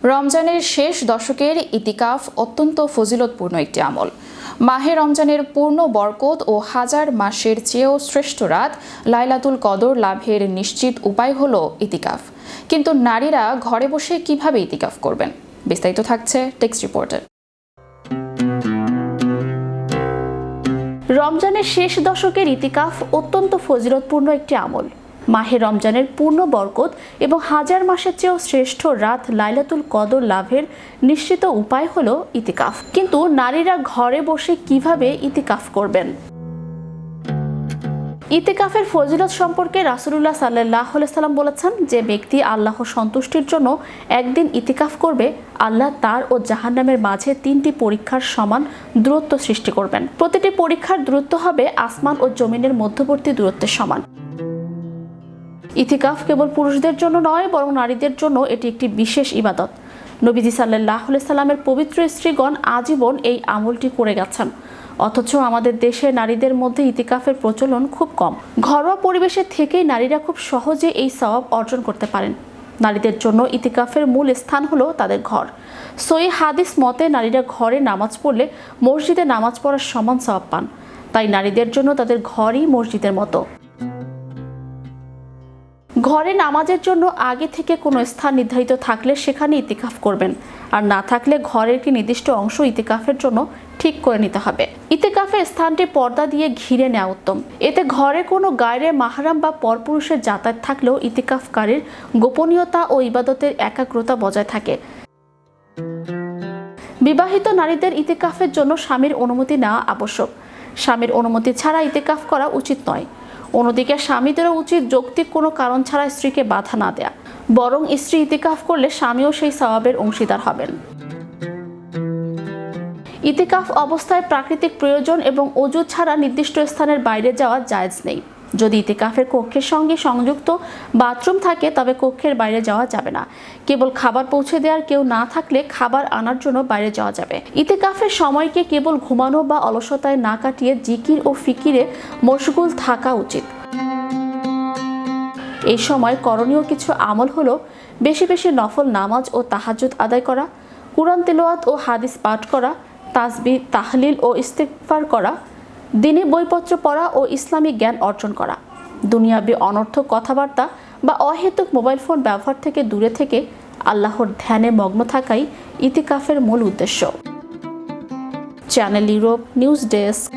রমজানের শেষ দশকের ইতিকাফ অত্যন্ত ফজিলতপূর্ণ একটি আমল। মাহে রমজানের পূর্ণ বরকত ও হাজার মাসের চেয়েও শ্রেষ্ঠ রাত লাইলাতুল কদর লাভের নিশ্চিত উপায় হল ইতিকাফ। কিন্তু নারীরা ঘরে বসে কিভাবে ইতিকাফ করবেন, বিস্তারিত থাকছে টেক্সট রিপোর্টে। রমজানের শেষ দশকের ইতিকাফ অত্যন্ত ফজিলতপূর্ণ একটি আমল। মাহে রমজানের পূর্ণ বরকত এবং হাজার মাসের চেয়েও শ্রেষ্ঠ রাত লাইলাতুল কদর লাভের নিশ্চিত উপায় হলো ইতিকাফ। কিন্তু নারীরা ঘরে বসে কিভাবে ইতিকাফ করবেন? ইতিকাফের ফজিলত সম্পর্কে রাসূলুল্লাহ সাল্লাল্লাহু আলাইহি সাল্লাম বলেছেন, যে ব্যক্তি আল্লাহর সন্তুষ্টির জন্য একদিন ইতিকাফ করবে, আল্লাহ তার ও জাহান্নামের মাঝে 3টি পরীক্ষার সমান দূরত্ব সৃষ্টি করবেন। প্রতিটি পরীক্ষার দূরত্ব হবে আসমান ও জমিনের মধ্যবর্তী দূরত্বের সমান। ইতিকাফ কেবল পুরুষদের জন্য নয়, বরং নারীদের জন্য এটি একটি বিশেষ ইবাদত। নবীজি সাল্লাল্লাহু আলাইহি সাল্লামের পবিত্র স্ত্রীগণ আজীবন এই আমলটি করে গেছেন, অথচ আমাদের দেশে নারীদের মধ্যে ইতিকাফের প্রচলন খুব কম। ঘরোয়া পরিবেশে থেকেই নারীরা খুব সহজে এই সওয়াব অর্জন করতে পারেন। নারীদের জন্য ইতিকাফের মূল স্থান হলো তাদের ঘর। সহিহ হাদিস মতে নারীরা ঘরে নামাজ পড়লে মসজিদে নামাজ পড়ার সমান সওয়াব পান। তাই নারীদের জন্য তাদের ঘরই মসজিদের মতো। ঘরে নামাজের জন্য আগে থেকে কোনো স্থান নির্ধারিত থাকলে সেখানে ইতিকাফ করবেন, আর না থাকলে ঘরের একটি নির্দিষ্ট অংশ ইতিকাফের জন্য ঠিক করে নিতে হবে। ইতিকাফের স্থানটি পর্দা দিয়ে ঘিরে নেওয়া উত্তম। এতে ঘরে কোনো গায়রে মাহরাম বা পরপুরুষের যাতায়াত থাকলেও ইতিকাফকারীর গোপনীয়তা ও ইবাদতের একাগ্রতা বজায় থাকে। বিবাহিত নারীদের ইতিকাফের জন্য স্বামীর অনুমতি নেওয়া আবশ্যক। স্বামীর অনুমতি ছাড়া ইতিকাফ করা উচিত নয়। অন্যদিকে স্বামীদেরও উচিত যৌক্তিক কোনো কারণ ছাড়া স্ত্রীকে বাধা না দেয়া, বরং স্ত্রী ইতিকাফ করলে স্বামীও সেই সওয়াবের অংশীদার হবেন। ইতিকাফ অবস্থায় প্রাকৃতিক প্রয়োজন এবং ওযু ছাড়া নির্দিষ্ট স্থানের বাইরে যাওয়া জায়েজ নেই। যদি ইতিকাফের কক্ষের সঙ্গে সংযুক্ত বাথরুম থাকে তবে কক্ষের বাইরে যাওয়া যাবে না। কেবল খাবার পৌঁছে দেওয়ার কেউ না থাকলে খাবার আনার জন্য বাইরে যাওয়া যাবে। ইতিকাফের সময়কে কেবল ঘুমানো বা অলসতায় না কাটিয়ে জিকির ও ফিকিরে মশগুল থাকা উচিত। এই সময় করণীয় কিছু আমল হলো বেশি বেশি নফল নামাজ ও তাহাজ্জুদ আদায় করা, কুরআন তেলাওয়াত ও হাদিস পাঠ করা, তাসবিহ, তাহলিল ও ইস্তিগফার করা, দিনী বইপত্র পড়া ও ইসলামিক জ্ঞান অর্জন করা, দুনিয়াবি অনর্থক কথাবার্তা বা অহেতুক মোবাইল ফোন ব্যবহার থেকে দূরে থেকে আল্লাহর ধ্যানে মগ্ন থাকাই ইতিকাফের মূল উদ্দেশ্য। Channel Europe news desk.